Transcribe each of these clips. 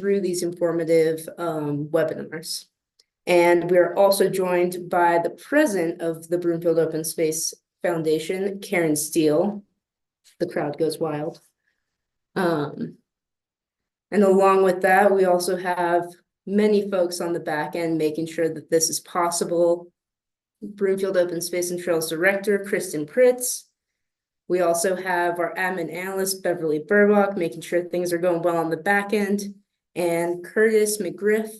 through these informative webinars. And we're also joined by the president of the Broomfield Open Space Foundation, Karen Steele. The crowd goes wild. And along with that, we also have many folks on the back end making sure that this is possible. Broomfield Open Space and Trails Director, Kristen Pritz. We also have our admin analyst, Beverly Burbach, making sure things are going well on the back end, and Curtis McGriff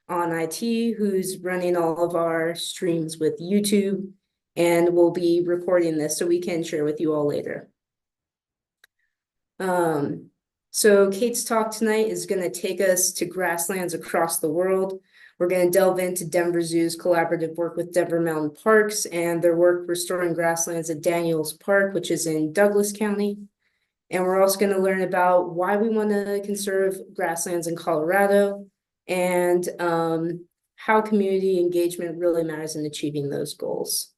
on IT, who's running all of our streams with YouTube, and we'll be recording this so we can share with you all later. So Kate's talk tonight is going to take us to grasslands across the world. We're going to delve into Denver Zoo's collaborative work with Denver Mountain Parks and their work restoring grasslands at Daniels Park, which is in Douglas County. And we're also going to learn about why we want to conserve grasslands in Colorado and how community engagement really matters in achieving those goals.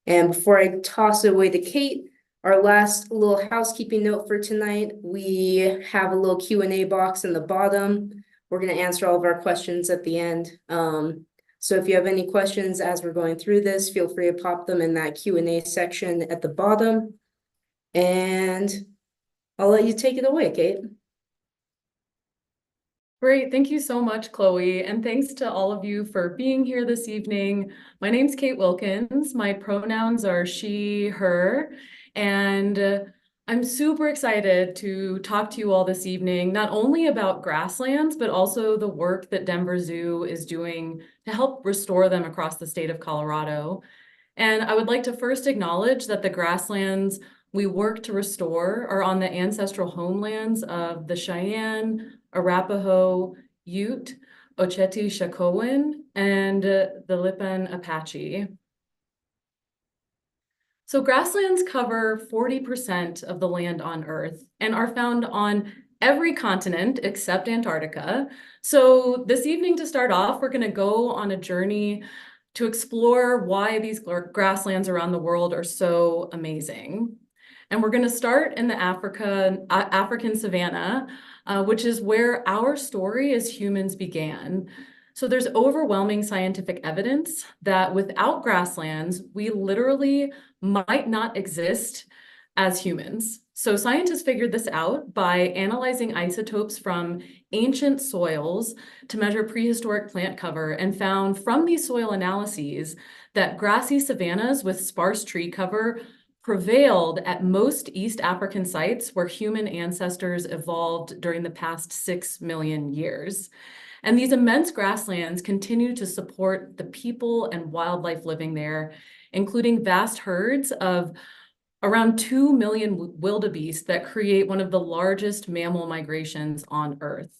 And before I toss it away to Kate, our last little housekeeping note for tonight, we have a little Q&A box in the bottom. We're going to answer all of our questions at the end. So if you have any questions as we're going through this, feel free to pop them in that Q&A section at the bottom. And I'll let you take it away, Kate. Great. Thank you so much, Chloe. And thanks to all of you for being here this evening. My name's Kate Wilkins. My pronouns are she, her, and I'm super excited to talk to you all this evening, not only about grasslands, but also the work that Denver Zoo is doing to help restore them across the state of Colorado. And I would like to first acknowledge that the grasslands we work to restore are on the ancestral homelands of the Cheyenne, Arapaho, Ute, Oceti Sakowin, and the Lipan Apache. So grasslands cover 40% of the land on Earth and are found on every continent except Antarctica. So this evening, to start off, we're going to go on a journey to explore why these grasslands around the world are so amazing. And we're going to start in the African savanna, which is where our story as humans began. So there's overwhelming scientific evidence that without grasslands, we literally might not exist as humans. So scientists figured this out by analyzing isotopes from ancient soils to measure prehistoric plant cover, and found from these soil analyses that grassy savannas with sparse tree cover prevailed at most East African sites where human ancestors evolved during the past 6 million years. And these immense grasslands continue to support the people and wildlife living there, including vast herds of around 2 million wildebeest that create one of the largest mammal migrations on Earth.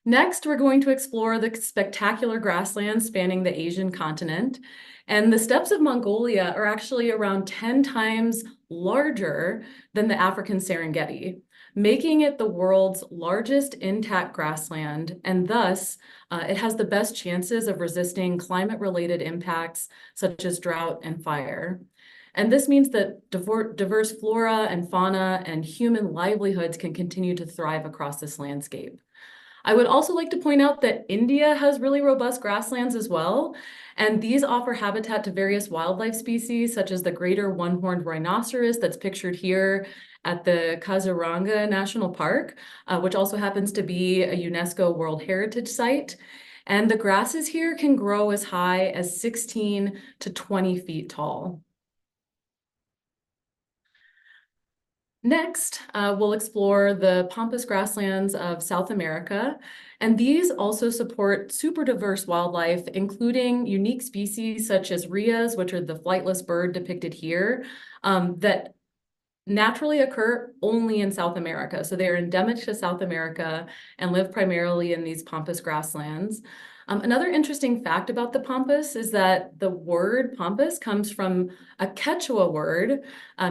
Next, we're going to explore the spectacular grasslands spanning the Asian continent. And the steppes of Mongolia are actually around 10 times larger than the African Serengeti, making it the world's largest intact grassland, and thus it has the best chances of resisting climate-related impacts such as drought and fire. And this means that diverse flora and fauna and human livelihoods can continue to thrive across this landscape. I would also like to point out that India has really robust grasslands as well, and these offer habitat to various wildlife species such as the greater one-horned rhinoceros that's pictured here at the Kaziranga National Park, which also happens to be a UNESCO World Heritage Site. And the grasses here can grow as high as 16 to 20 feet tall. Next, we'll explore the pampas grasslands of South America, and these also support super diverse wildlife, including unique species such as rheas, which are the flightless bird depicted here, that naturally occur only in South America. So they are endemic to South America and live primarily in these pampas grasslands. Another interesting fact about the Pampas is that the word Pampas comes from a Quechua word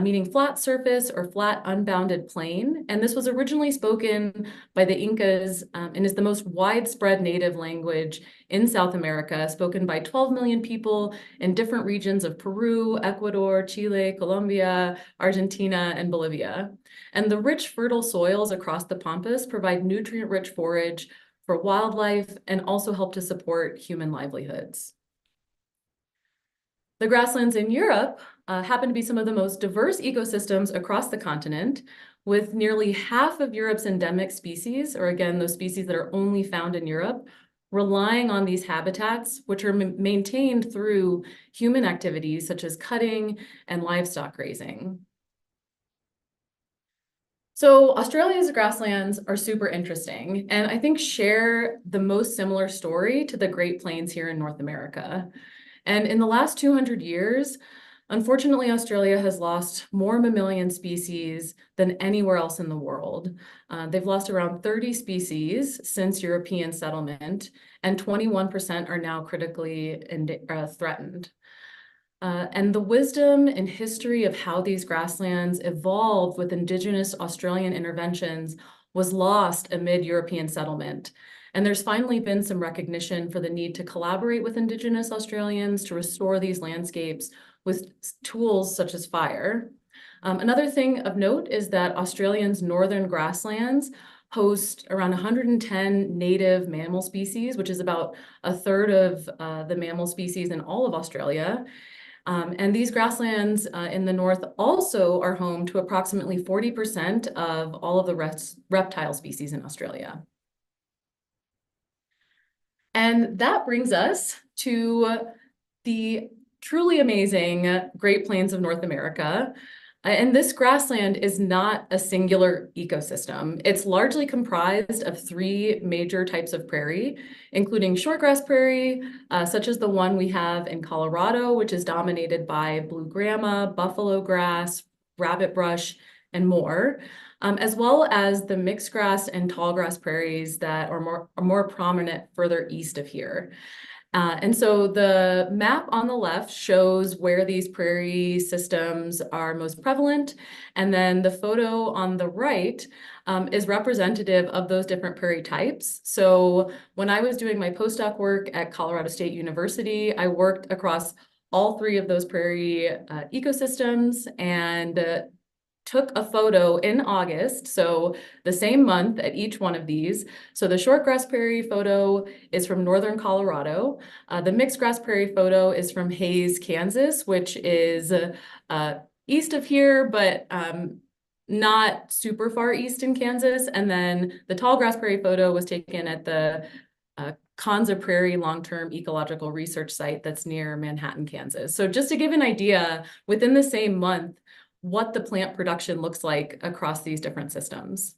meaning flat surface or flat unbounded plain. And this was originally spoken by the Incas and is the most widespread native language in South America, spoken by 12 million people in different regions of Peru, Ecuador, Chile, Colombia, Argentina, and Bolivia. And the rich, fertile soils across the Pampas provide nutrient-rich forage for wildlife and also help to support human livelihoods. The grasslands in Europe happen to be some of the most diverse ecosystems across the continent, with nearly half of Europe's endemic species, or again, those species that are only found in Europe, relying on these habitats, which are maintained through human activities such as cutting and livestock grazing. So Australia's grasslands are super interesting, and I think share the most similar story to the Great Plains here in North America. And in the last 200 years, unfortunately, Australia has lost more mammalian species than anywhere else in the world. They've lost around 30 species since European settlement, and 21% are now critically threatened. And the wisdom and history of how these grasslands evolved with Indigenous Australian interventions was lost amid European settlement. And there's finally been some recognition for the need to collaborate with Indigenous Australians to restore these landscapes with tools such as fire. Another thing of note is that Australia's northern grasslands host around 110 native mammal species, which is about a third of the mammal species in all of Australia. And these grasslands in the north also are home to approximately 40% of all of the reptile species in Australia. And that brings us to the truly amazing Great Plains of North America. And this grassland is not a singular ecosystem. It's largely comprised of three major types of prairie, including shortgrass prairie, such as the one we have in Colorado, which is dominated by blue grama, buffalo grass, rabbit brush, and more, as well as the mixed grass and tall grass prairies that are more prominent further east of here. And so the map on the left shows where these prairie systems are most prevalent. And then the photo on the right is representative of those different prairie types. So when I was doing my postdoc work at Colorado State University, I worked across all three of those prairie ecosystems and took a photo in August, so the same month at each one of these. So the shortgrass prairie photo is from northern Colorado. The mixed grass prairie photo is from Hays, Kansas, which is east of here, but not super far east in Kansas. And then the tall grass prairie photo was taken at the Konza Prairie Long-Term Ecological Research Site that's near Manhattan, Kansas. So just to give an idea, within the same month, what the plant production looks like across these different systems.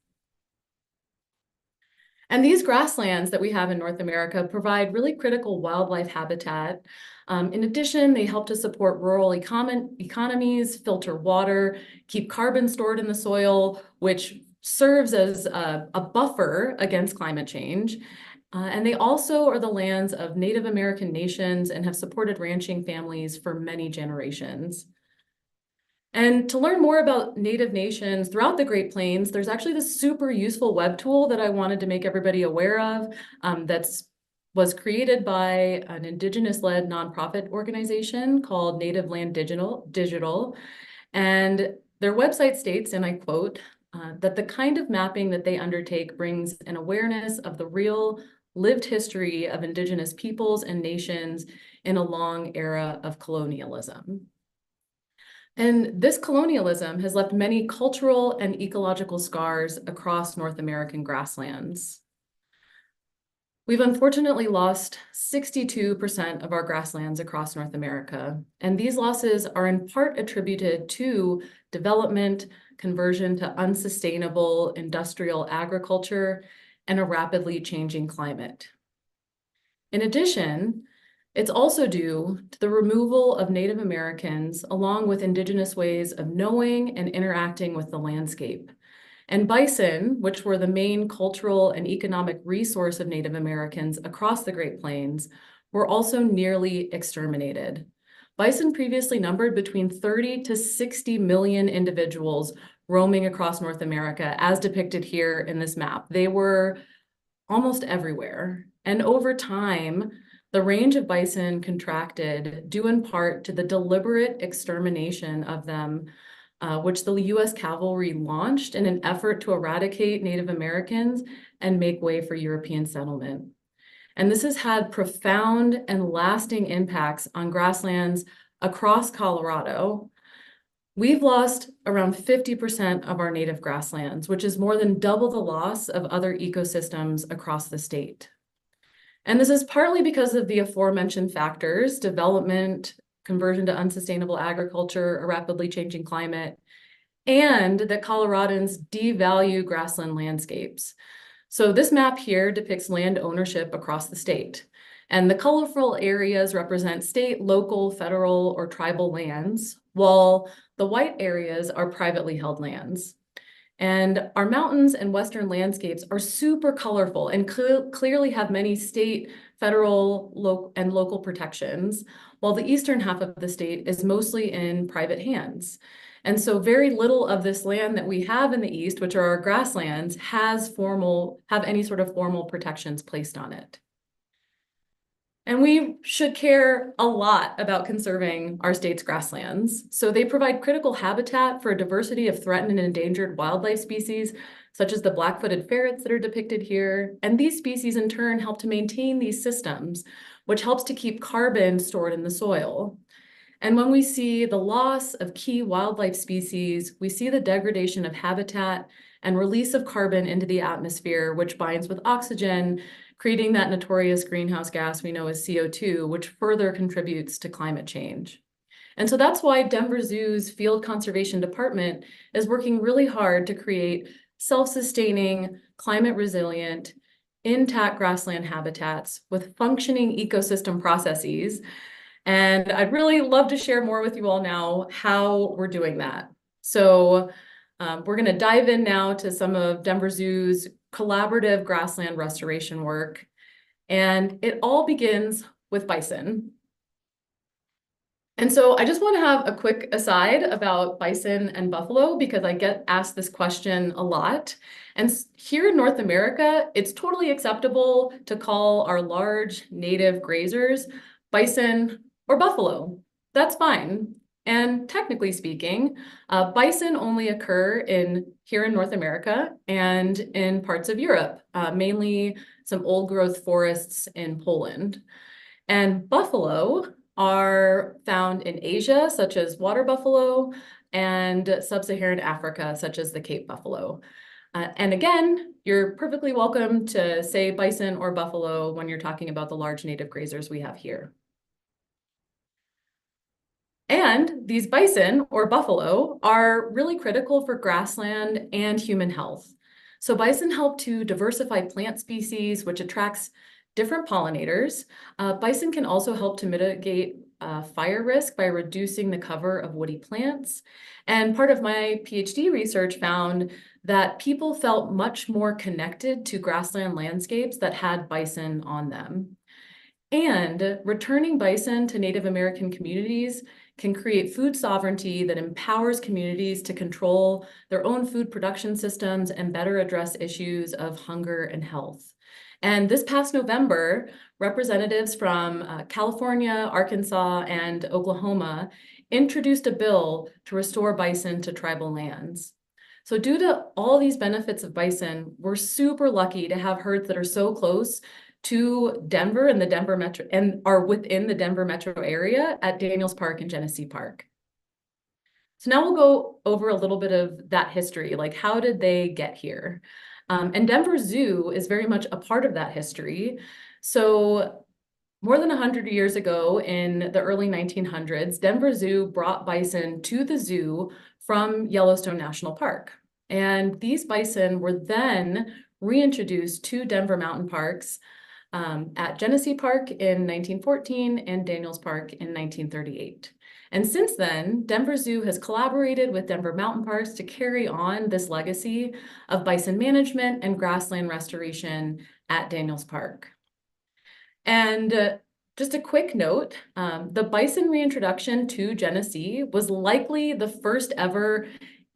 And these grasslands that we have in North America provide really critical wildlife habitat. In addition, they help to support rural economies, filter water, keep carbon stored in the soil, which serves as a buffer against climate change. And they also are the lands of Native American nations and have supported ranching families for many generations. And to learn more about Native nations throughout the Great Plains, there's actually this super useful web tool that I wanted to make everybody aware of was created by an Indigenous-led nonprofit organization called Native Land Digital. And their website states, and I quote, that the kind of mapping that they undertake brings an awareness of the real lived history of Indigenous peoples and nations in a long era of colonialism. And this colonialism has left many cultural and ecological scars across North American grasslands. We've unfortunately lost 62% of our grasslands across North America, and these losses are in part attributed to development, conversion to unsustainable industrial agriculture, and a rapidly changing climate. In addition, it's also due to the removal of Native Americans along with Indigenous ways of knowing and interacting with the landscape. And bison, which were the main cultural and economic resource of Native Americans across the Great Plains, were also nearly exterminated. Bison previously numbered between 30 to 60 million individuals roaming across North America, as depicted here in this map. They were almost everywhere. And over time, the range of bison contracted due in part to the deliberate extermination of them, which the US cavalry launched in an effort to eradicate Native Americans and make way for European settlement. And this has had profound and lasting impacts on grasslands across Colorado. We've lost around 50% of our native grasslands, which is more than double the loss of other ecosystems across the state. And this is partly because of the aforementioned factors: development, conversion to unsustainable agriculture, a rapidly changing climate, and that Coloradans devalue grassland landscapes. So this map here depicts land ownership across the state. And the colorful areas represent state, local, federal, or tribal lands, while the white areas are privately held lands. And our mountains and western landscapes are super colorful and clearly have many state, federal, and local protections, while the eastern half of the state is mostly in private hands. And so very little of this land that we have in the east, which are our grasslands, have any sort of formal protections placed on it. And we should care a lot about conserving our state's grasslands. So they provide critical habitat for a diversity of threatened and endangered wildlife species, such as the black-footed ferrets that are depicted here. And these species in turn help to maintain these systems, which helps to keep carbon stored in the soil. And when we see the loss of key wildlife species, we see the degradation of habitat and release of carbon into the atmosphere, which binds with oxygen, creating that notorious greenhouse gas we know as CO2, which further contributes to climate change. And so that's why Denver Zoo's Field Conservation Department is working really hard to create self-sustaining, climate-resilient, intact grassland habitats with functioning ecosystem processes. And I'd really love to share more with you all now how we're doing that. So we're going to dive in now to some of Denver Zoo's collaborative grassland restoration work. And it all begins with bison. And so I just want to have a quick aside about bison and buffalo, because I get asked this question a lot. And here in North America, it's totally acceptable to call our large native grazers bison or buffalo. That's fine. And technically speaking, bison only occur here in North America and in parts of Europe, mainly some old growth forests in Poland. And buffalo are found in Asia, such as water buffalo, and sub-Saharan Africa, such as the Cape buffalo. And again, you're perfectly welcome to say bison or buffalo when you're talking about the large native grazers we have here. And these bison or buffalo are really critical for grassland and human health. So bison help to diversify plant species, which attracts different pollinators. Bison can also help to mitigate fire risk by reducing the cover of woody plants. And part of my PhD research found that people felt much more connected to grassland landscapes that had bison on them. And returning bison to Native American communities can create food sovereignty that empowers communities to control their own food production systems and better address issues of hunger and health. And this past November, representatives from California, Arkansas, and Oklahoma introduced a bill to restore bison to tribal lands. So due to all these benefits of bison, we're super lucky to have herds that are so close to Denver and the Denver metro, and are within the Denver metro area at Daniels Park and Genesee Park. So now we'll go over a little bit of that history, like how did they get here? And Denver Zoo is very much a part of that history. So more than 100 years ago, in the early 1900s, Denver Zoo brought bison to the zoo from Yellowstone National Park. And these bison were then reintroduced to Denver Mountain Parks at Genesee Park in 1914 and Daniels Park in 1938. And since then, Denver Zoo has collaborated with Denver Mountain Parks to carry on this legacy of bison management and grassland restoration at Daniels Park. And just a quick note, the bison reintroduction to Genesee was likely the first ever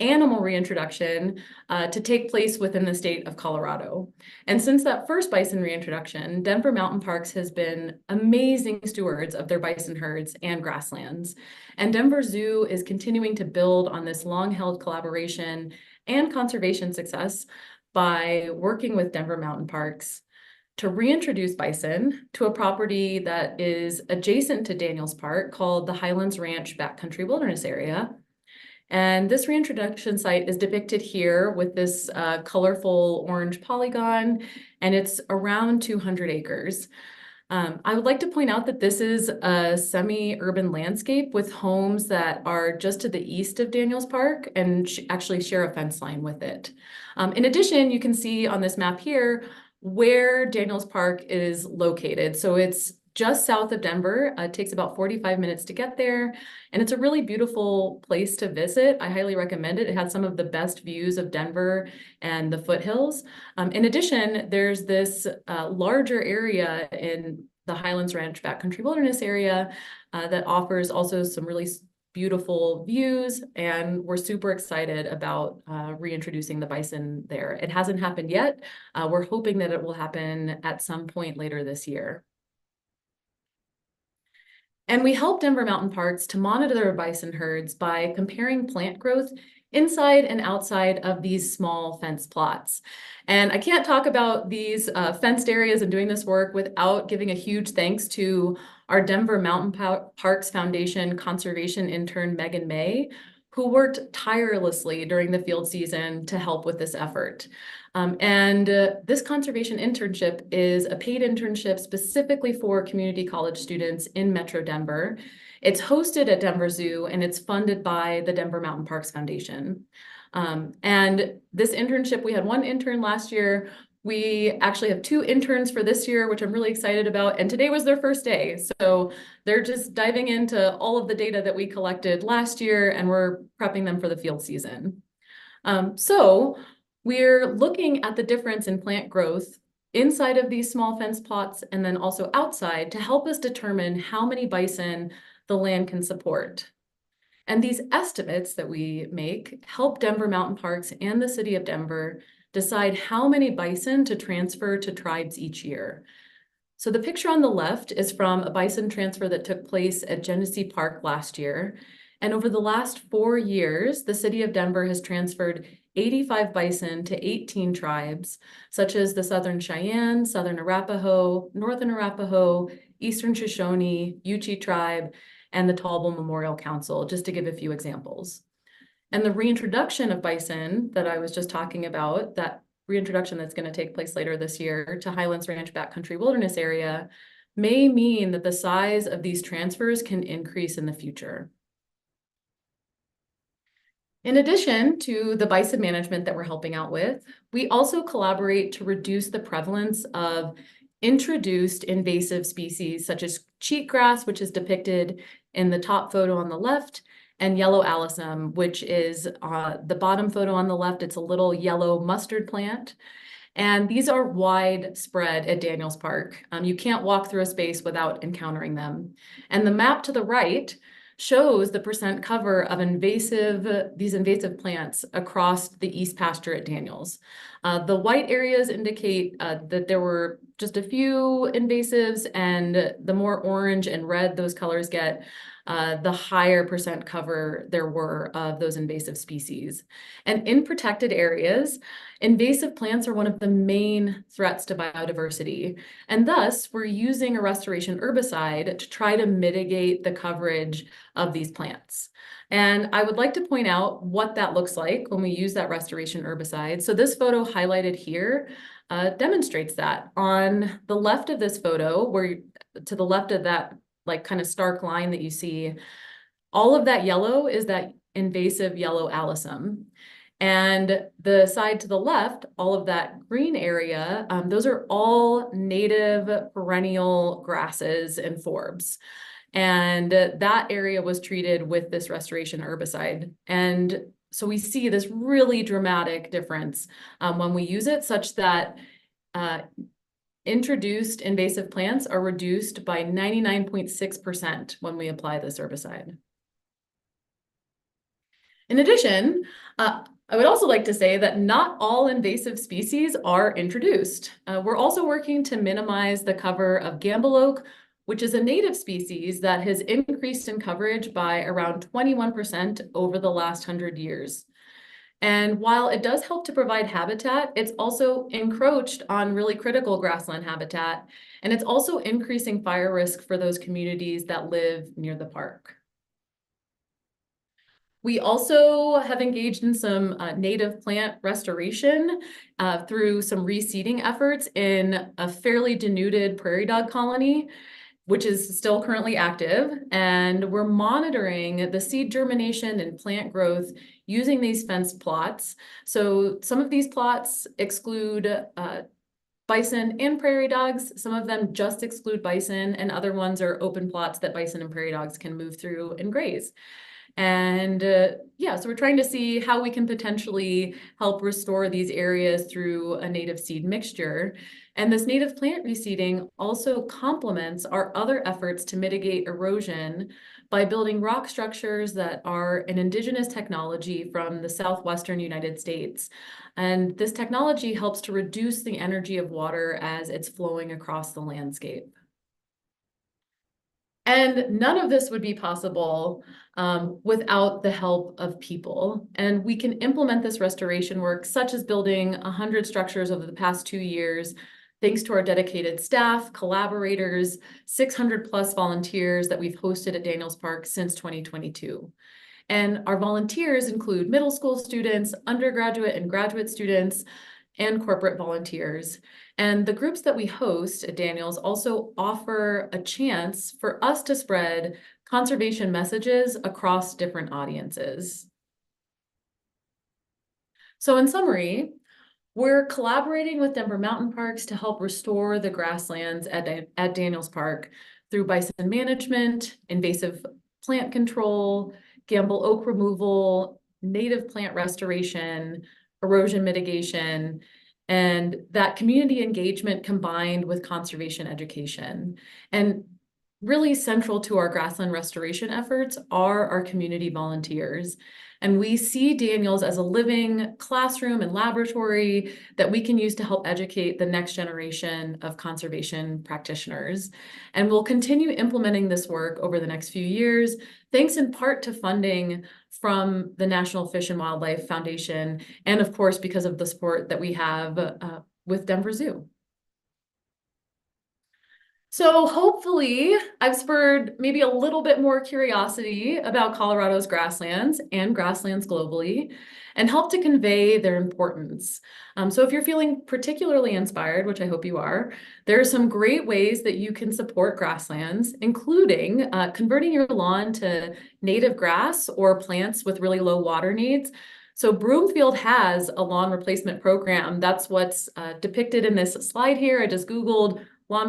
animal reintroduction to take place within the state of Colorado. And since that first bison reintroduction, Denver Mountain Parks has been amazing stewards of their bison herds and grasslands. And Denver Zoo is continuing to build on this long-held collaboration and conservation success by working with Denver Mountain Parks to reintroduce bison to a property that is adjacent to Daniels Park called the Highlands Ranch Backcountry Wilderness Area. And this reintroduction site is depicted here with this colorful orange polygon, and it's around 200 acres. I would like to point out that this is a semi-urban landscape with homes that are just to the east of Daniels Park and actually share a fence line with it. In addition, you can see on this map here where Daniels Park is located. So it's just south of Denver. It takes about 45 minutes to get there, and it's a really beautiful place to visit. I highly recommend it. It has some of the best views of Denver and the foothills. In addition, there's this larger area in the Highlands Ranch Backcountry Wilderness Area that offers also some really beautiful views, and we're super excited about reintroducing the bison there. It hasn't happened yet. We're hoping that it will happen at some point later this year. And we help Denver Mountain Parks to monitor their bison herds by comparing plant growth inside and outside of these small fence plots. And I can't talk about these fenced areas and doing this work without giving a huge thanks to our Denver Mountain Parks Foundation conservation intern, Megan May, who worked tirelessly during the field season to help with this effort. This conservation internship is a paid internship specifically for community college students in Metro Denver. It's hosted at Denver Zoo, and it's funded by the Denver Mountain Parks Foundation. And this internship, we had one intern last year. We actually have 2 interns for this year, which I'm really excited about. And today was their first day. So they're just diving into all of the data that we collected last year, and we're prepping them for the field season. So we're looking at the difference in plant growth inside of these small fence plots and then also outside to help us determine how many bison the land can support. And these estimates that we make help Denver Mountain Parks and the city of Denver decide how many bison to transfer to tribes each year. So the picture on the left is from a bison transfer that took place at Genesee Park last year. And over the last 4 years, the city of Denver has transferred 85 bison to 18 tribes, such as the Southern Cheyenne, Southern Arapaho, Northern Arapaho, Eastern Shoshone, Yuchi tribe, and the Tallbull Memorial Council, just to give a few examples. And the reintroduction of bison that I was just talking about, that reintroduction that's going to take place later this year to Highlands Ranch Backcountry Wilderness Area, may mean that the size of these transfers can increase in the future. In addition to the bison management that we're helping out with, we also collaborate to reduce the prevalence of introduced invasive species such as cheatgrass, which is depicted in the top photo on the left, and yellow alyssum, which is the bottom photo on the left. It's a little yellow mustard plant. And these are widespread at Daniels Park. You can't walk through a space without encountering them. And the map to the right shows the percent cover of these invasive plants across the east pasture at Daniels. The white areas indicate that there were just a few invasives, and the more orange and red those colors get, the higher percent cover there were of those invasive species. And in protected areas, invasive plants are one of the main threats to biodiversity. And thus, we're using a restoration herbicide to try to mitigate the coverage of these plants. And I would like to point out what that looks like when we use that restoration herbicide. So this photo highlighted here demonstrates that. On the left of this photo, to the left of that like kind of stark line that you see, all of that yellow is that invasive yellow alyssum. And the side to the left, all of that green area, those are all native perennial grasses and forbs. And that area was treated with this restoration herbicide. And so we see this really dramatic difference when we use it, such that introduced invasive plants are reduced by 99.6% when we apply this herbicide. In addition, I would also like to say that not all invasive species are introduced. We're also working to minimize the cover of gamble oak, which is a native species that has increased in coverage by around 21% over the last 100 years. And while it does help to provide habitat, it's also encroached on really critical grassland habitat, and it's also increasing fire risk for those communities that live near the park. We also have engaged in some native plant restoration through some reseeding efforts in a fairly denuded prairie dog colony, which is still currently active. And we're monitoring the seed germination and plant growth using these fenced plots. So some of these plots exclude bison and prairie dogs. Some of them just exclude bison, and other ones are open plots that bison and prairie dogs can move through and graze. And yeah, so we're trying to see how we can potentially help restore these areas through a native seed mixture. And this native plant reseeding also complements our other efforts to mitigate erosion by building rock structures that are an indigenous technology from the southwestern United States. And this technology helps to reduce the energy of water as it's flowing across the landscape. And none of this would be possible without the help of people. And we can implement this restoration work, such as building 100 structures over the past 2 years, thanks to our dedicated staff, collaborators, 600 plus volunteers that we've hosted at Daniels Park since 2022. And our volunteers include middle school students, undergraduate and graduate students, and corporate volunteers. And the groups that we host at Daniels also offer a chance for us to spread conservation messages across different audiences. So in summary, we're collaborating with Denver Mountain Parks to help restore the grasslands at Daniels Park through bison management, invasive plant control, gamble oak removal, native plant restoration, erosion mitigation, and that community engagement combined with conservation education. And really central to our grassland restoration efforts are our community volunteers. And we see Daniels as a living classroom and laboratory that we can use to help educate the next generation of conservation practitioners. And we'll continue implementing this work over the next few years, thanks in part to funding from the National Fish and Wildlife Foundation, and of course, because of the support that we have with Denver Zoo. So hopefully I've spurred maybe a little bit more curiosity about Colorado's grasslands and grasslands globally, and helped to convey their importance. So if you're feeling particularly inspired, which I hope you are, there are some great ways that you can support grasslands, including converting your lawn to native grass or plants with really low water needs. So Broomfield has a lawn replacement program. That's what's depicted in this slide here. I just Googled lawn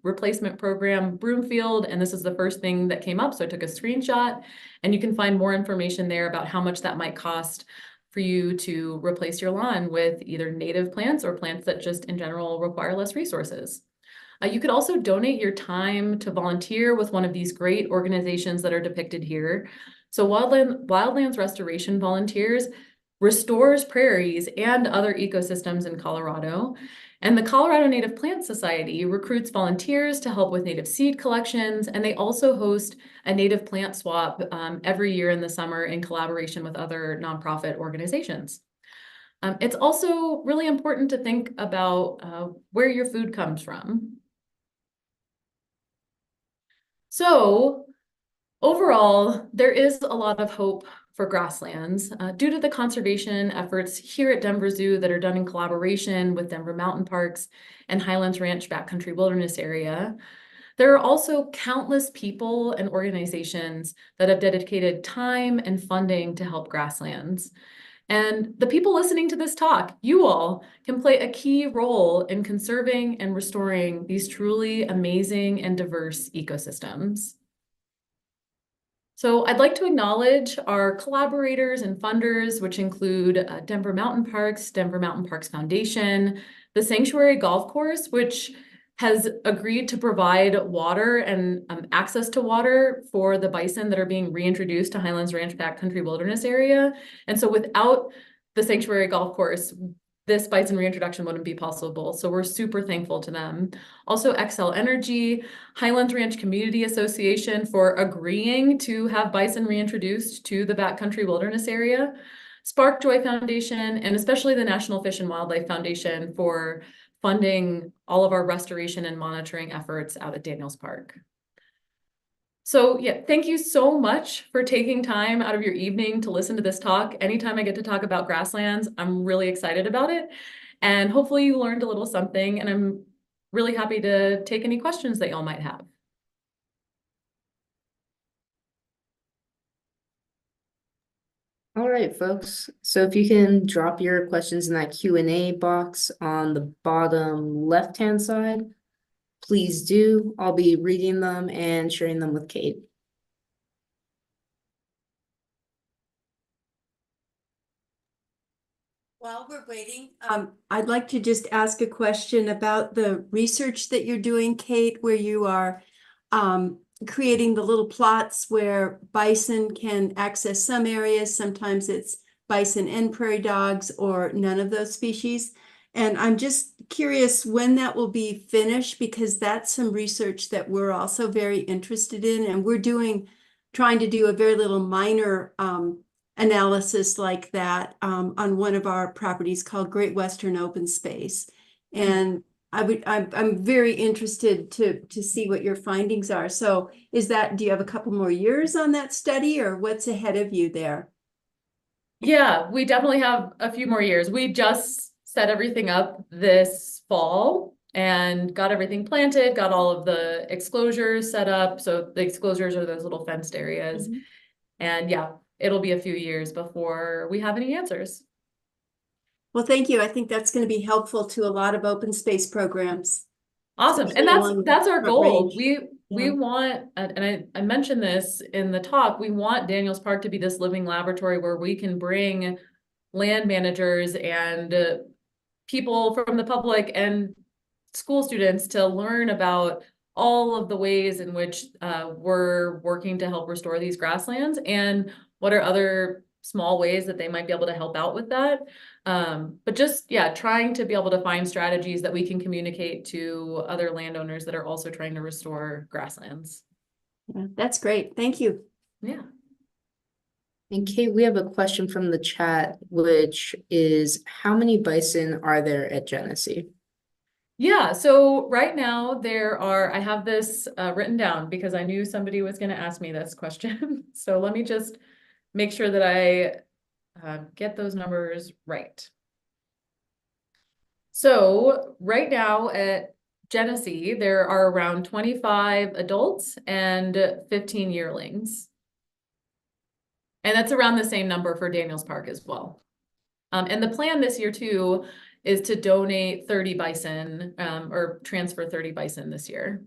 replacement program Broomfield, and this is the first thing that came up, so I took a screenshot, and you can find more information there about how much that might cost for you to replace your lawn with either native plants or plants that just in general require less resources. You could also donate your time to volunteer with one of these great organizations that are depicted here. So Wildlands Restoration Volunteers restores prairies and other ecosystems in Colorado. And the Colorado Native Plant Society recruits volunteers to help with native seed collections, and they also host a native plant swap every year in the summer in collaboration with other nonprofit organizations. It's also really important to think about where your food comes from. So overall, there is a lot of hope for grasslands due to the conservation efforts here at Denver Zoo that are done in collaboration with Denver Mountain Parks and Highlands Ranch Backcountry Wilderness Area. There are also countless people and organizations that have dedicated time and funding to help grasslands. And the people listening to this talk, you all, can play a key role in conserving and restoring these truly amazing and diverse ecosystems. So I'd like to acknowledge our collaborators and funders, which include Denver Mountain Parks, Denver Mountain Parks Foundation, the Sanctuary Golf Course, which has agreed to provide water and access to water for the bison that are being reintroduced to Highlands Ranch Backcountry Wilderness area. And so without the Sanctuary Golf Course, this bison reintroduction wouldn't be possible. So we're super thankful to them. Also, Xcel Energy, Highlands Ranch Community Association for agreeing to have bison reintroduced to the backcountry wilderness area, Spark Joy Foundation, and especially the National Fish and Wildlife Foundation for funding all of our restoration and monitoring efforts out at Daniels Park. So yeah, thank you so much for taking time out of your evening to listen to this talk. Anytime I get to talk about grasslands, I'm really excited about it. And hopefully you learned a little something, and I'm really happy to take any questions that y'all might have. All right, folks. So if you can drop your questions in that Q&A box on the bottom left-hand side, please do. I'll be reading them and sharing them with Kate. While we're waiting, I'd like to just ask a question about the research that you're doing, Kate, where you are creating the little plots where bison can access some areas. Sometimes it's bison and prairie dogs or none of those species. And I'm just curious when that will be finished, because that's some research that we're also very interested in. And we're trying to do a very little minor analysis like that on one of our properties called Great Western Open Space. And I'm very interested to see what your findings are. So do you have a couple more years on that study, or what's ahead of you there? Yeah, we definitely have a few more years. We just set everything up this fall and got everything planted, got all of the exclosures set up. So the exclosures are those little fenced areas. Mm-hmm. And yeah, it'll be a few years before we have any answers. Well, thank you. I think that's going to be helpful to a lot of open space programs. Awesome. And that's our goal. We Yeah. want, and I mentioned this in the talk, we want Daniels Park to be this living laboratory where we can bring land managers and people from the public and school students to learn about all of the ways in which we're working to help restore these grasslands, and what are other small ways that they might be able to help out with that. But just, yeah, trying to be able to find strategies that we can communicate to other landowners that are also trying to restore grasslands. Yeah, that's great. Thank you. Yeah. And Kate, we have a question from the chat, which is, how many bison are there at Genesee? Yeah, so right now I have this written down because I knew somebody was going to ask me this question. So let me just make sure that I get those numbers right. So right now at Genesee, there are around 25 adults and 15 yearlings. And that's around the same number for Daniels Park as well. And the plan this year too is to donate 30 bison or transfer 30 bison this year.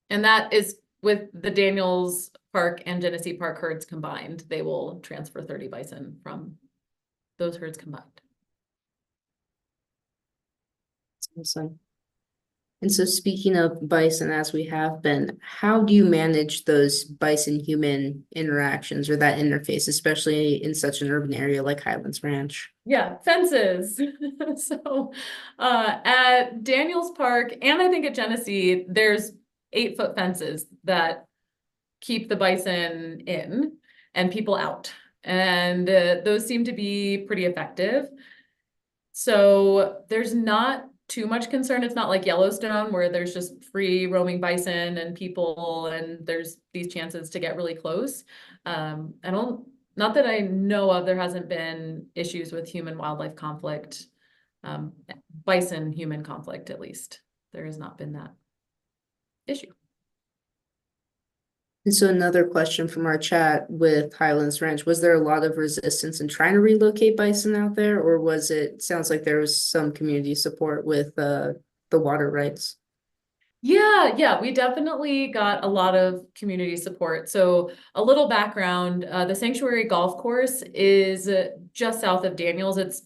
And that is with the Daniels Park and Genesee Park herds combined. They will transfer 30 bison from those herds combined. Awesome. And so speaking of bison, as we have been, how do you manage those bison-human interactions or that interface, especially in such an urban area like Highlands Ranch? Yeah, fences. So at Daniels Park, and I think at Genesee, there's 8-foot fences that keep the bison in and people out. And those seem to be pretty effective. So there's not too much concern. It's not like Yellowstone where there's just free roaming bison and people and there's these chances to get really close. Not that I know of, there hasn't been issues with human wildlife conflict, bison human conflict, at least. There has not been that issue. And so another question from our chat with Highlands Ranch, was there a lot of resistance in trying to relocate bison out there, or sounds like there was some community support with the water rights? Yeah, we definitely got a lot of community support. So a little background, the Sanctuary Golf Course is just south of Daniels. It's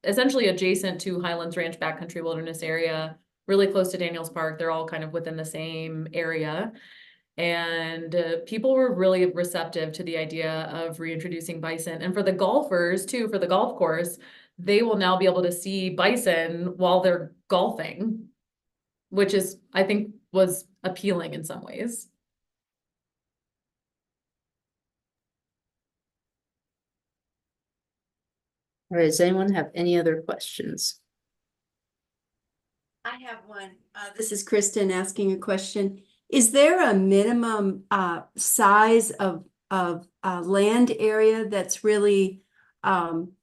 essentially adjacent to Highlands Ranch Backcountry Wilderness area, really close to Daniels Park. They're all kind of within the same area. And people were really receptive to the idea of reintroducing bison. And for the golfers too, for the golf course, they will now be able to see bison while they're golfing, which is, I think, was appealing in some ways. All right, does anyone have any other questions? I have one. This is Kristen asking a question. Is there a minimum size of land area that's really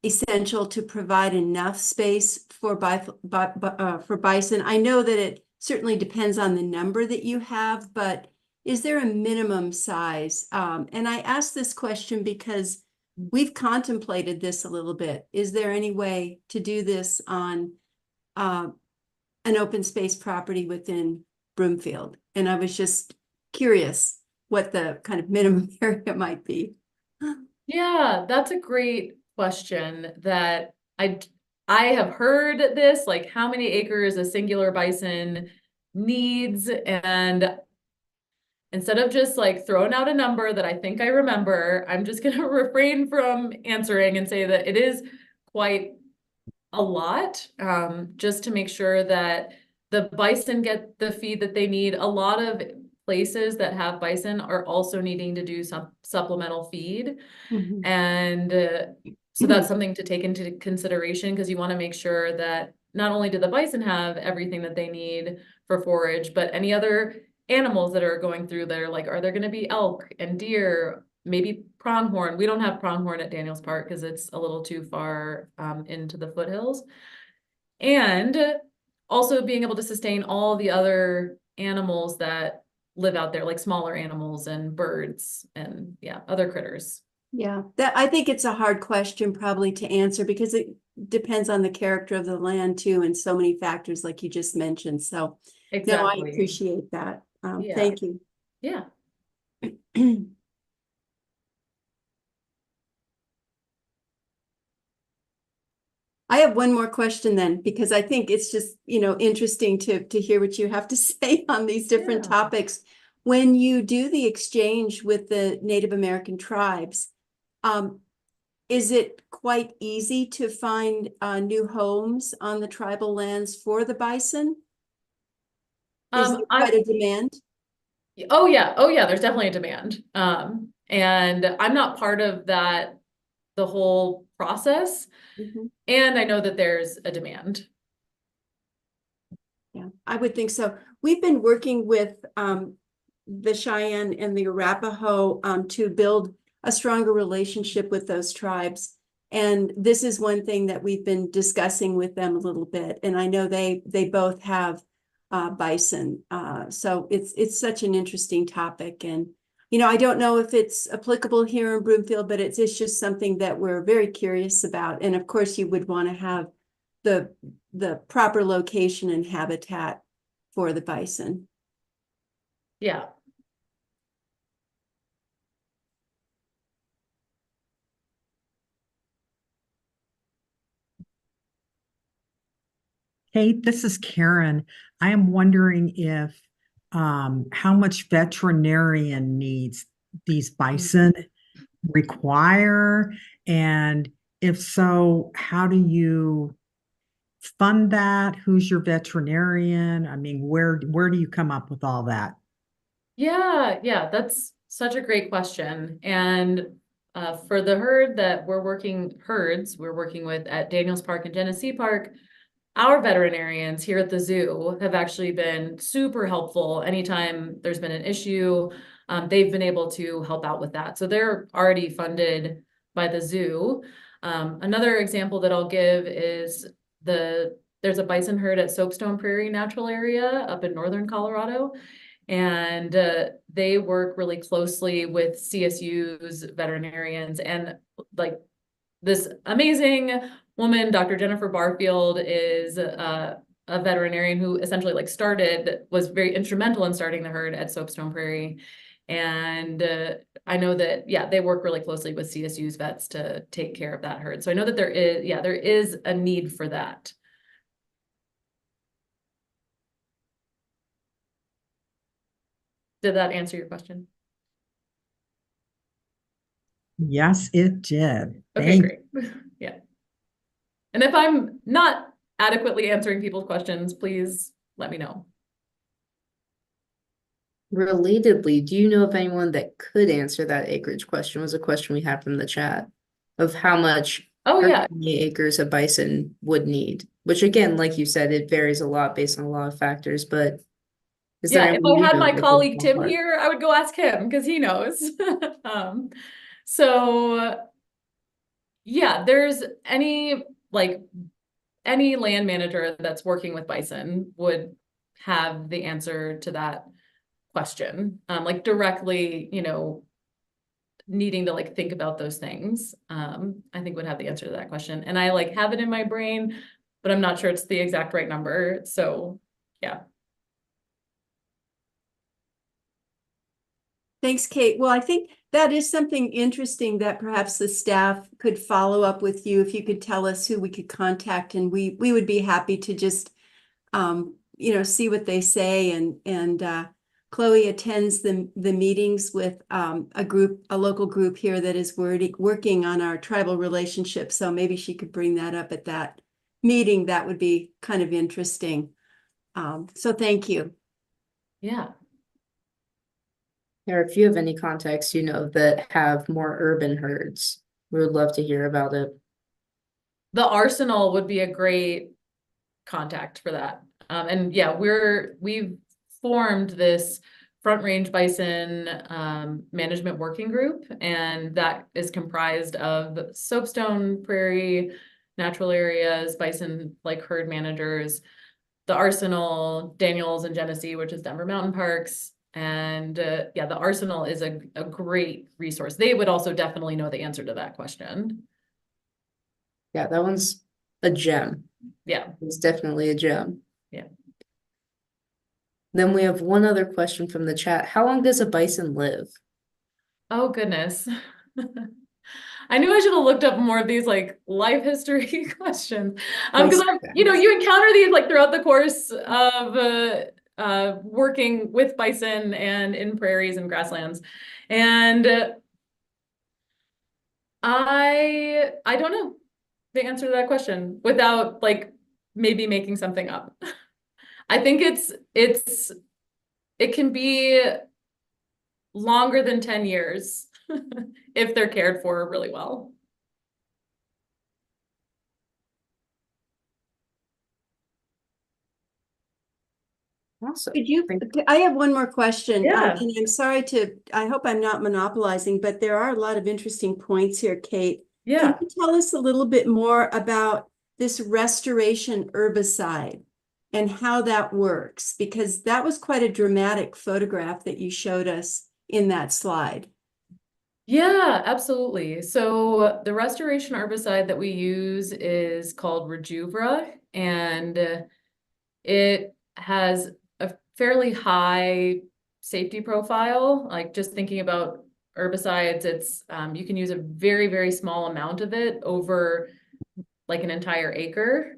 essential to provide enough space for bison? I know that it certainly depends on the number that you have, but is there a minimum size? And I ask this question because we've contemplated this a little bit. Is there any way to do this on an open space property within Broomfield? And I was just curious what the kind of minimum area might be. Yeah, that's a great question that I have heard this, like how many acres a singular bison needs, and instead of just like throwing out a number that I think I remember, I'm just gonna refrain from answering and say that it is quite a lot, just to make sure that the bison get the feed that they need. A lot of places that have bison are also needing to do some supplemental feed. And so that's something to take into consideration, because you want to make sure that not only do the bison have everything that they need for forage, but any other animals that are going through there, like, are there going to be elk and deer, maybe pronghorn? We don't have pronghorn at Daniels Park because it's a little too far into the foothills. And also being able to sustain all the other animals that live out there, like smaller animals and birds and other critters. Yeah, that I think it's a hard question probably to answer because it depends on the character of the land too, and so many factors like you just mentioned. So no, I Exactly. appreciate that. Yeah. Thank you. Yeah. I have one more question then, because I think it's just, interesting to hear what you have to say on these different Yeah. topics. When you do the exchange with the Native American tribes, is it quite easy to find new homes on the tribal lands for the bison? Is there quite a demand? Oh yeah, there's definitely a demand. And I'm not part of that, the whole process. And I know that there's a demand. Yeah, I would think so. We've been working with the Cheyenne and the Arapaho to build a stronger relationship with those tribes. And this is one thing that we've been discussing with them a little bit. And I know they both have bison. So it's such an interesting topic. And, I don't know if it's applicable here in Broomfield, but it's just something that we're very curious about. And of course, you would want to have the proper location and habitat for the bison. Yeah. Kate, this is Karen. I am wondering if how much veterinarian needs these bison require, and if so, how do you fund that? Who's your veterinarian? I mean, where do you come up with all that? Yeah, that's such a great question. And for the herds we're working with at Daniels Park and Genesee Park, our veterinarians here at the zoo have actually been super helpful. Anytime there's been an issue, they've been able to help out with that. So they're already funded by the zoo. Another example that I'll give is there's a bison herd at Soapstone Prairie Natural Area up in northern Colorado. And they work really closely with CSU's veterinarians, and like this amazing woman, Dr. Jennifer Barfield, is a veterinarian who essentially like was very instrumental in starting the herd at Soapstone Prairie. And I know that, yeah, they work really closely with CSU's vets to take care of that herd. So I know that there is a need for that. Did that answer your question? Yes, it did. Okay, Thank great. Yeah. And if I'm not adequately answering people's questions, please let me know. Relatedly, do you know of anyone that could answer that acreage question? Was a question we had from the chat of how much Oh, or yeah. how many acres a bison would need, which again, like you said, it varies a lot based on a lot of factors, but is there Yeah, if anyone I you had know my that could colleague Tim ballpark? here, I would go ask him because he knows. So yeah, there's any land manager that's working with bison would have the answer to that question. Like directly, needing to like think about those things. I think would have the answer to that question. And I like have it in my brain, but I'm not sure it's the exact right number. So yeah. Thanks, Kate. Well, I think that is something interesting that perhaps the staff could follow up with you if you could tell us who we could contact, and we would be happy to just see what they say. And Chloe attends the meetings with a local group here that is working on our tribal relationship. So maybe she could bring that up at that meeting. That would be kind of interesting. So thank you. Yeah. Or if you have any contacts, that have more urban herds, we would love to hear about it. The Arsenal would be a great contact for that. And yeah, we've formed this Front Range Bison management working group, and that is comprised of Soapstone Prairie, natural areas, bison like herd managers, the Arsenal, Daniels and Genesee, which is Denver Mountain Parks. And yeah, the Arsenal is a great resource. They would also definitely know the answer to that question. Yeah, that one's a gem. Yeah. It's definitely a gem. Yeah. Then we have one other question from the chat. How long does a bison live? Oh, goodness. I knew I should have looked up more of these like life history questions. Because you encounter these like throughout the course of working with bison and in prairies and grasslands. And I don't know the answer to that question without like maybe making something up. I think it can be longer than 10 years if they're cared for really well. Awesome. I have one more question. Yeah. And I'm sorry I hope I'm not monopolizing, but there are a lot of interesting points here, Kate. Yeah. Can you tell us a little bit more about this restoration herbicide and how that works? Because that was quite a dramatic photograph that you showed us in that slide. Yeah, absolutely. So the restoration herbicide that we use is called Rejuvra, and it has a fairly high safety profile. Like just thinking about herbicides, it's you can use a very, very small amount of it over like an entire acre,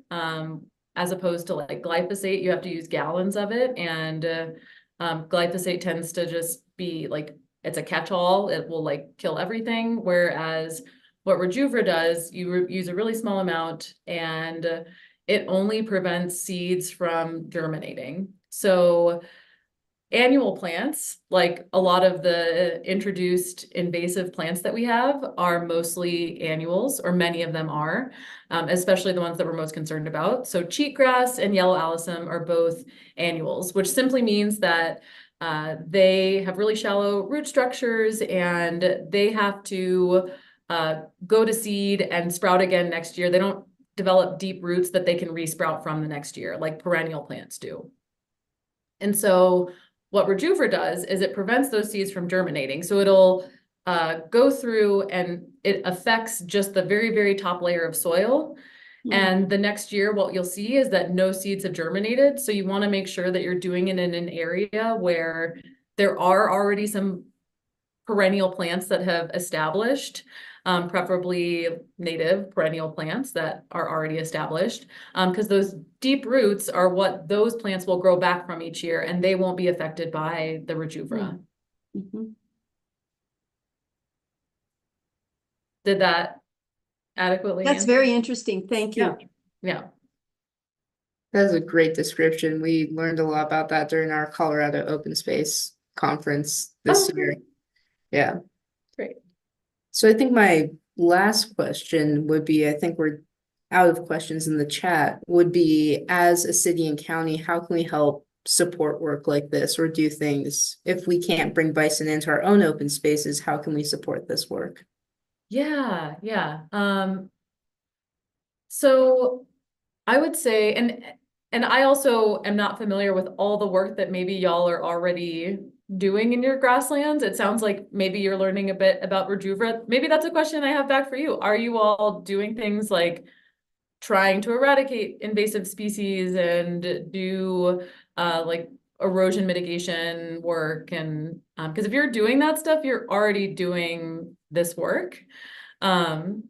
as opposed to like glyphosate, you have to use gallons of it, and glyphosate tends to just be like it's a catch-all. It will like kill everything. Whereas what Rejuvra does, you use a really small amount, and it only prevents seeds from germinating. So annual plants, like a lot of the introduced invasive plants that we have, are mostly annuals, or many of them are, especially the ones that we're most concerned about. So cheatgrass and yellow alyssum are both annuals, which simply means that they have really shallow root structures, and they have to go to seed and sprout again next year. They don't develop deep roots that they can resprout from the next year, like perennial plants do. And so what Rejuvra does is it prevents those seeds from germinating. So it'll go through and it affects just the very, very top layer of soil. And the next year, what you'll see is that no seeds have germinated. So you want to make sure that you're doing it in an area where there are already some perennial plants that have established, preferably native perennial plants that are already established, because those deep roots are what those plants will grow back from each year, and they won't be affected by the rejuvra. Mhm. Did that adequately That's answer? very interesting. Thank you. Yeah. That's a great description. We learned a lot about that during our Colorado Open Space Conference this Oh, year. great. Yeah. Great. So I think my last question would be, I think we're out of questions in the chat, would be, as a city and county, how can we help support work like this or do things? If we can't bring bison into our own open spaces, how can we support this work? Yeah. So I would say, and I also am not familiar with all the work that maybe y'all are already doing in your grasslands. It sounds like maybe you're learning a bit about rejuvra. Maybe that's a question I have back for you. Are you all doing things like trying to eradicate invasive species and do like erosion mitigation work? And because if you're doing that stuff, you're already doing this work. And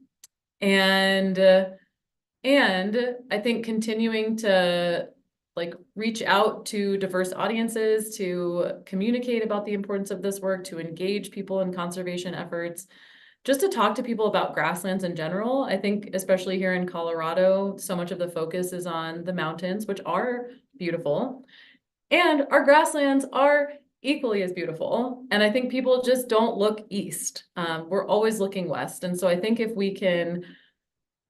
I think continuing to like reach out to diverse audiences, to communicate about the importance of this work, to engage people in conservation efforts, just to talk to people about grasslands in general. I think especially here in Colorado, so much of the focus is on the mountains, which are beautiful, and our grasslands are equally as beautiful. And I think people just don't look east. We're always looking west. And so I think if we can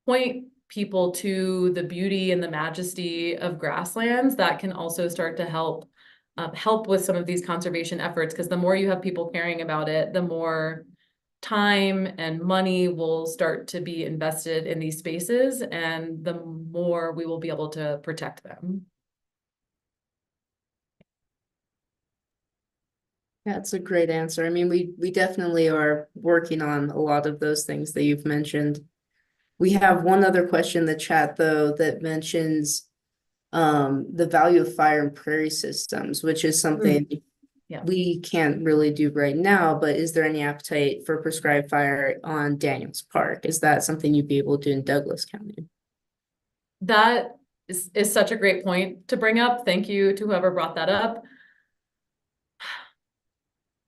point people to the beauty and the majesty of grasslands, that can also start to help with some of these conservation efforts, because the more you have people caring about it, the more time and money will start to be invested in these spaces, and the more we will be able to protect them. That's a great answer. I mean, we definitely are working on a lot of those things that you've mentioned. We have one other question in the chat, though, that mentions the value of fire in prairie systems, which is something Yeah. we can't really do right now, but is there any appetite for prescribed fire on Daniels Park? Is that something you'd be able to do in Douglas County? That is such a great point to bring up. Thank you to whoever brought that up.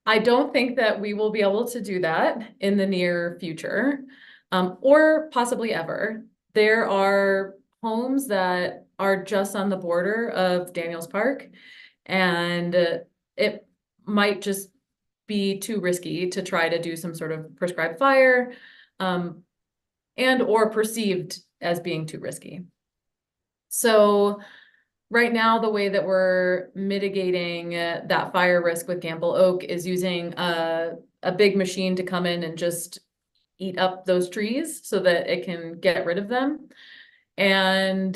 I don't think that we will be able to do that in the near future, or possibly ever. There are homes that are just on the border of Daniels Park, and it might just be too risky to try to do some sort of prescribed fire, and or perceived as being too risky. So right now, the way that we're mitigating that fire risk with Gamble Oak is using a big machine to come in and just eat up those trees so that it can get rid of them. And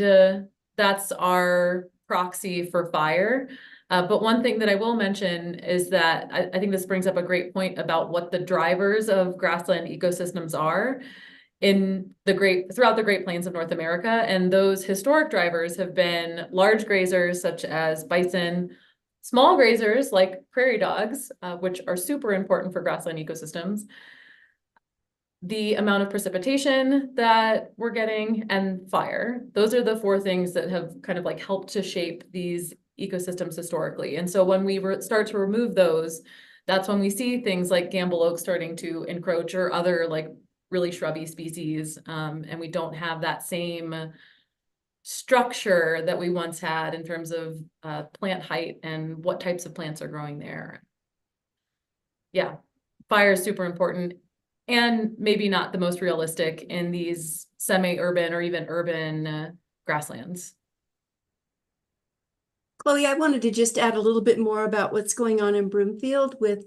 that's our proxy for fire. But one thing that I will mention is that I think this brings up a great point about what the drivers of grassland ecosystems are throughout the Great Plains of North America. And those historic drivers have been large grazers such as bison, small grazers like prairie dogs, which are super important for grassland ecosystems, the amount of precipitation that we're getting, and fire. Those are the four things that have kind of like helped to shape these ecosystems historically. And so when we start to remove those, that's when we see things like Gamble Oak starting to encroach, or other like really shrubby species, and we don't have that same structure that we once had in terms of plant height and what types of plants are growing there. Yeah, fire is super important, and maybe not the most realistic in these semi-urban or even urban grasslands. Chloe, I wanted to just add a little bit more about what's going on in Broomfield with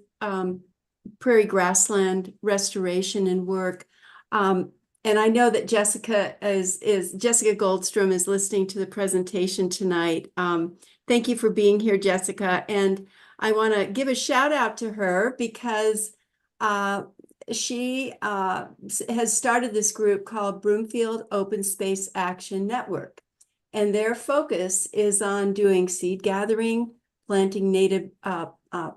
prairie grassland restoration and work. And I know that Jessica Goldstrom is listening to the presentation tonight. Thank you for being here, Jessica. And I want to give a shout out to her because she has started this group called Broomfield Open Space Action Network. And their focus is on doing seed gathering, planting native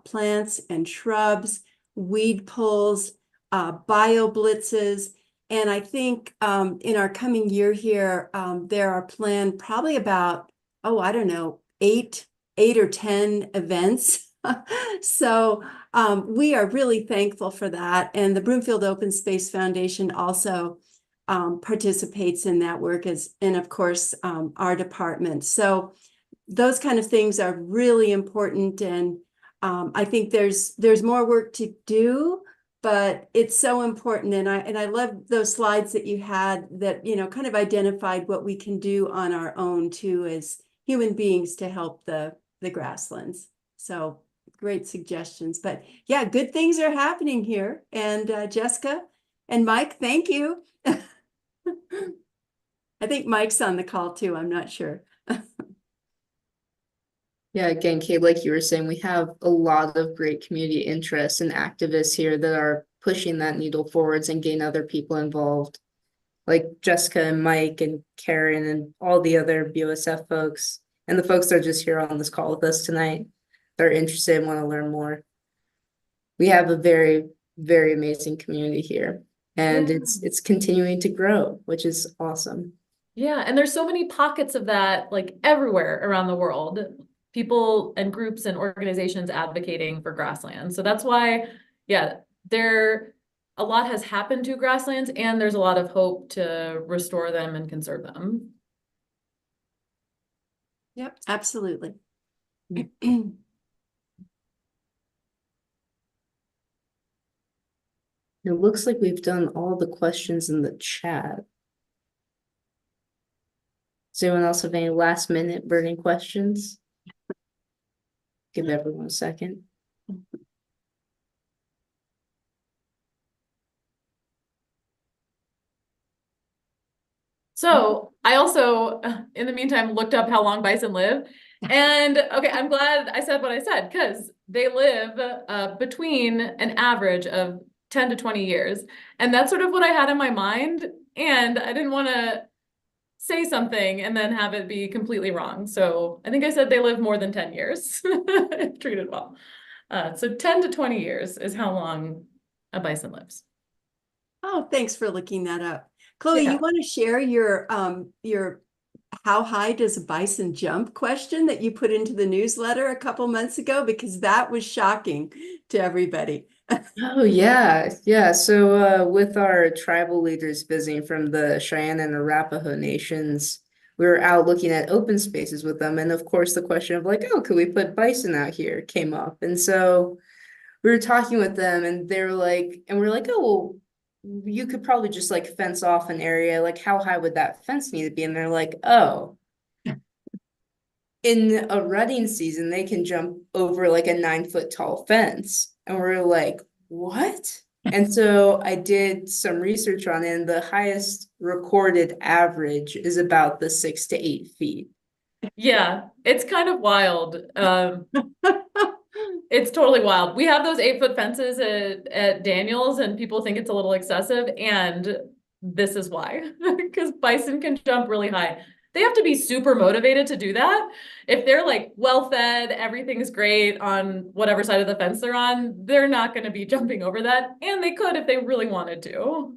plants and shrubs, weed pulls, bio blitzes. And I think in our coming year here, there are planned probably about, I don't know, eight or 10 events. So we are really thankful for that. And the Broomfield Open Space Foundation also participates in that work, and of course, our department. So those kind of things are really important. And I think there's more work to do, but it's so important. And I love those slides that you had that, kind of identified what we can do on our own too, as human beings to help the grasslands. So great suggestions, but yeah, good things are happening here. And Jessica and Mike, thank you. I think Mike's on the call too. I'm not sure. Yeah, again, Kate, like you were saying, we have a lot of great community interests and activists here that are pushing that needle forwards and getting other people involved, like Jessica and Mike and Karen and all the other BOSF folks, and the folks that are just here on this call with us tonight. They're interested and want to learn more. We have a very, very amazing community here, and it's continuing to grow, which is awesome. Yeah, and there's so many pockets of that, like everywhere around the world. People and groups and organizations advocating for grasslands. So that's why, yeah, a lot has happened to grasslands, and there's a lot of hope to restore them and conserve them. Yep, absolutely. It looks like we've done all the questions in the chat. Does anyone else have any last minute burning questions? Give everyone a second. So I also, in the meantime, looked up how long bison live. And okay, I'm glad I said what I said, because they live between an average of 10 to 20 years. And that's sort of what I had in my mind. And I didn't want to say something and then have it be completely wrong. So I think I said they live more than 10 years, if treated well. So 10 to 20 years is how long a bison lives. Oh, thanks for looking that up. Chloe, Yeah. you want to share your how high does a bison jump question that you put into the newsletter a couple months ago? Because that was shocking to everybody. Oh yeah. So with our tribal leaders visiting from the Cheyenne and Arapaho nations, we were out looking at open spaces with them. And of course the question of like, oh, could we put bison out here came up. And so we were talking with them and they were like, and we're like, oh, well, you could probably just like fence off an area. Like, how high would that fence need to be? And they're like, oh, in a rutting season, they can jump over like a 9-foot tall fence. And we're like, what? And so I did some research on it, and the highest recorded average is about the 6 to 8 feet. Yeah, it's kind of wild. It's totally wild. We have those 8-foot fences at Daniels, and people think it's a little excessive, and this is why. Because bison can jump really high. They have to be super motivated to do that. If they're like well-fed, everything's great on whatever side of the fence they're on, they're not going to be jumping over that. And they could if they really wanted to.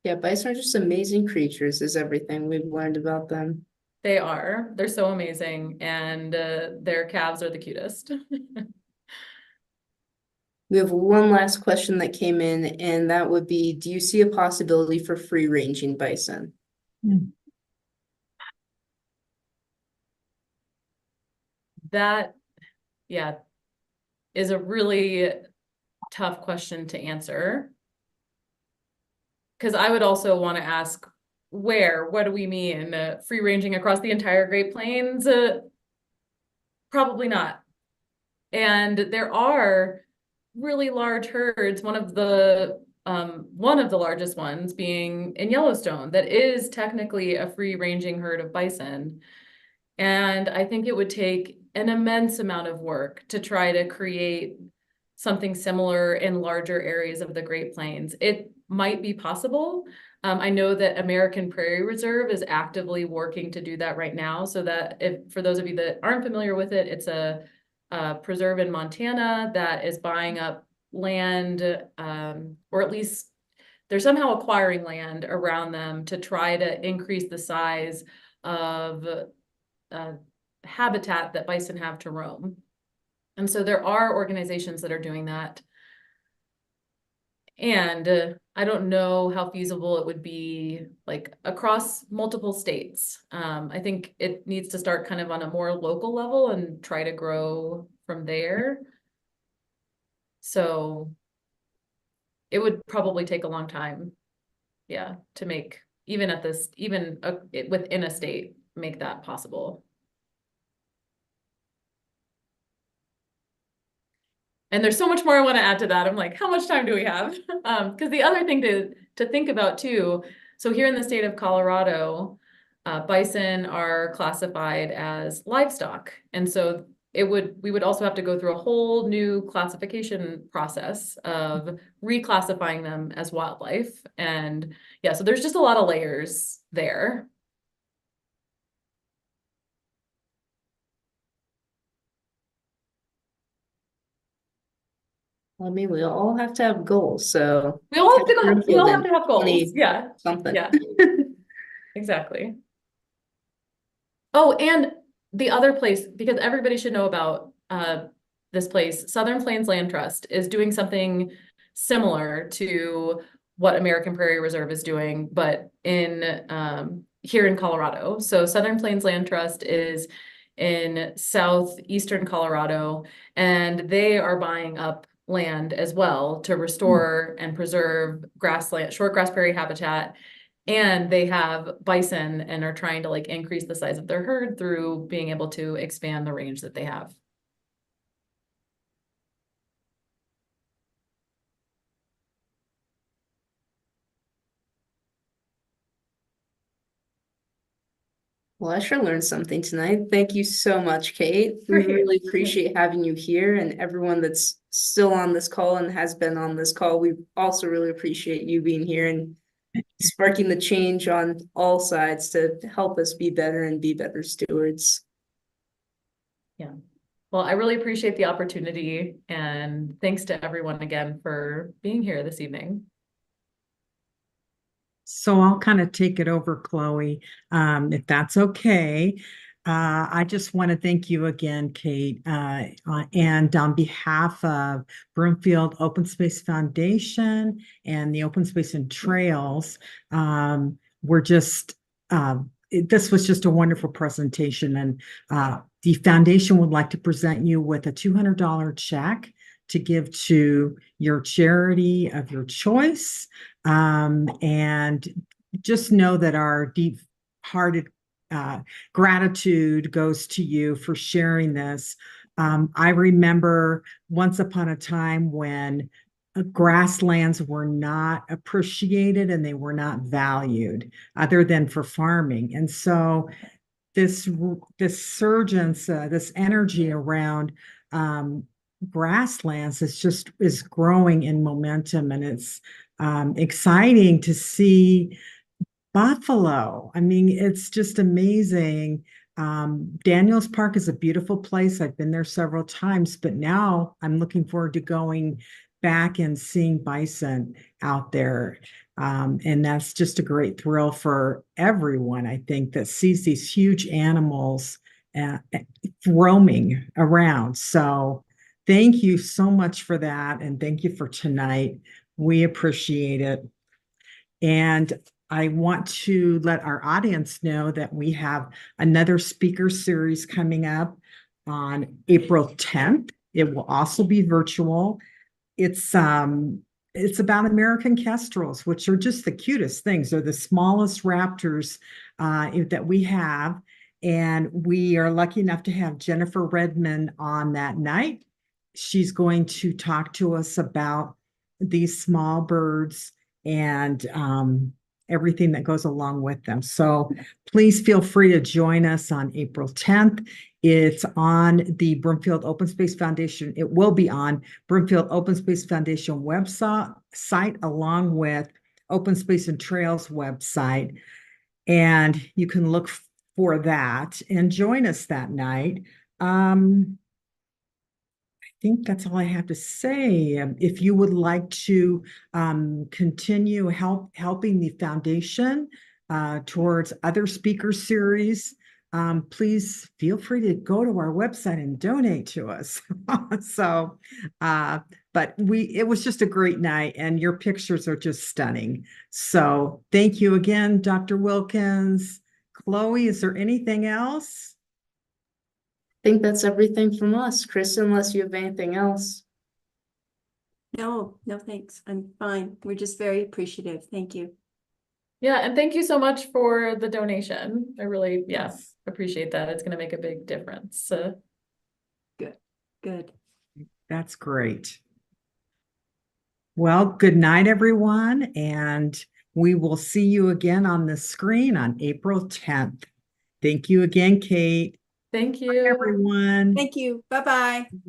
Yeah, bison are just amazing creatures, is everything we've learned about them. They are. They're so amazing. And their calves are the cutest. We have one last question that came in, and that would be, do you see a possibility for free-ranging bison? That, yeah, is a really tough question to answer. Because I would also want to ask, what do we mean? Free ranging across the entire Great Plains? Probably not. And there are really large herds, one of the largest ones being in Yellowstone, that is technically a free ranging herd of bison. And I think it would take an immense amount of work to try to create something similar in larger areas of the Great Plains. It might be possible. I know that American Prairie Reserve is actively working to do that right now. So that for those of you that aren't familiar with it, it's a preserve in Montana that is buying up land, or at least they're somehow acquiring land around them to try to increase the size of habitat that bison have to roam. And so there are organizations that are doing that. And I don't know how feasible it would be like across multiple states. I think it needs to start kind of on a more local level and try to grow from there. So it would probably take a long time, yeah, to make even within a state, make that possible. And there's so much more I want to add to that. I'm like, how much time do we have? Because the other thing to think about too, so here in the state of Colorado, bison are classified as livestock. And so we would also have to go through a whole new classification process of reclassifying them as wildlife. And yeah, so there's just a lot of layers there. I mean, we all have to have goals, so We all have to have goals. Yeah. something. Yeah. Exactly. Oh, and the other place, because everybody should know about this place, Southern Plains Land Trust is doing something similar to what American Prairie Reserve is doing, but in here in Colorado. So Southern Plains Land Trust is in southeastern Colorado, and they are buying up land as well to restore and preserve grassland, short grass prairie habitat. And they have bison and are trying to like increase the size of their herd through being able to expand the range that they have. Well, I sure learned something tonight. Thank you so much, Kate. We Great. really appreciate having you here, and everyone that's still on this call and has been on this call. We also really appreciate you being here and sparking the change on all sides to help us be better and be better stewards. Yeah. Well, I really appreciate the opportunity, and thanks to everyone again for being here this evening. So I'll kind of take it over, Chloe, if that's okay. I just want to thank you again, Kate, and on behalf of Broomfield Open Space Foundation and the Open Space and Trails, we're just, this was just a wonderful presentation, and the foundation would like to present you with a $200 check to give to your charity of your choice. And just know that our deep-hearted gratitude goes to you for sharing this. I remember once upon a time when grasslands were not appreciated and they were not valued other than for farming. And so this surgence, this energy around grasslands is growing in momentum, and it's exciting to see buffalo. I mean, it's just amazing. Daniels Park is a beautiful place. I've been there several times, but now I'm looking forward to going back and seeing bison out there. And that's just a great thrill for everyone, I think, that sees these huge animals roaming around. So thank you so much for that. And thank you for tonight. We appreciate it. And I want to let our audience know that we have another speaker series coming up on April 10th. It will also be virtual. It's about American kestrels, which are just the cutest things. They're the smallest raptors that we have. And we are lucky enough to have Jennifer Redmond on that night. She's going to talk to us about these small birds and everything that goes along with them. So please feel free to join us on April 10th. It's on the Broomfield Open Space Foundation. It will be on Broomfield Open Space Foundation website along with Open Space and Trails website. And you can look for that and join us that night. I think that's all I have to say. If you would like to continue helping the foundation towards other speaker series, please feel free to go to our website and donate to us. So, but it was just a great night, and your pictures are just stunning. So thank you again, Dr. Wilkins. Chloe, is there anything else? I think that's everything from us, Chris, unless you have anything else. No, no, thanks. I'm fine. We're just very appreciative. Thank you. Yeah, and thank you so much for the donation. I really, appreciate that. It's going to make a big difference. Good. That's great. Well, good night, everyone, and we will see you again on the screen on April 10th. Thank you again, Kate. Thank Bye, you. everyone. Thank you. Bye-bye.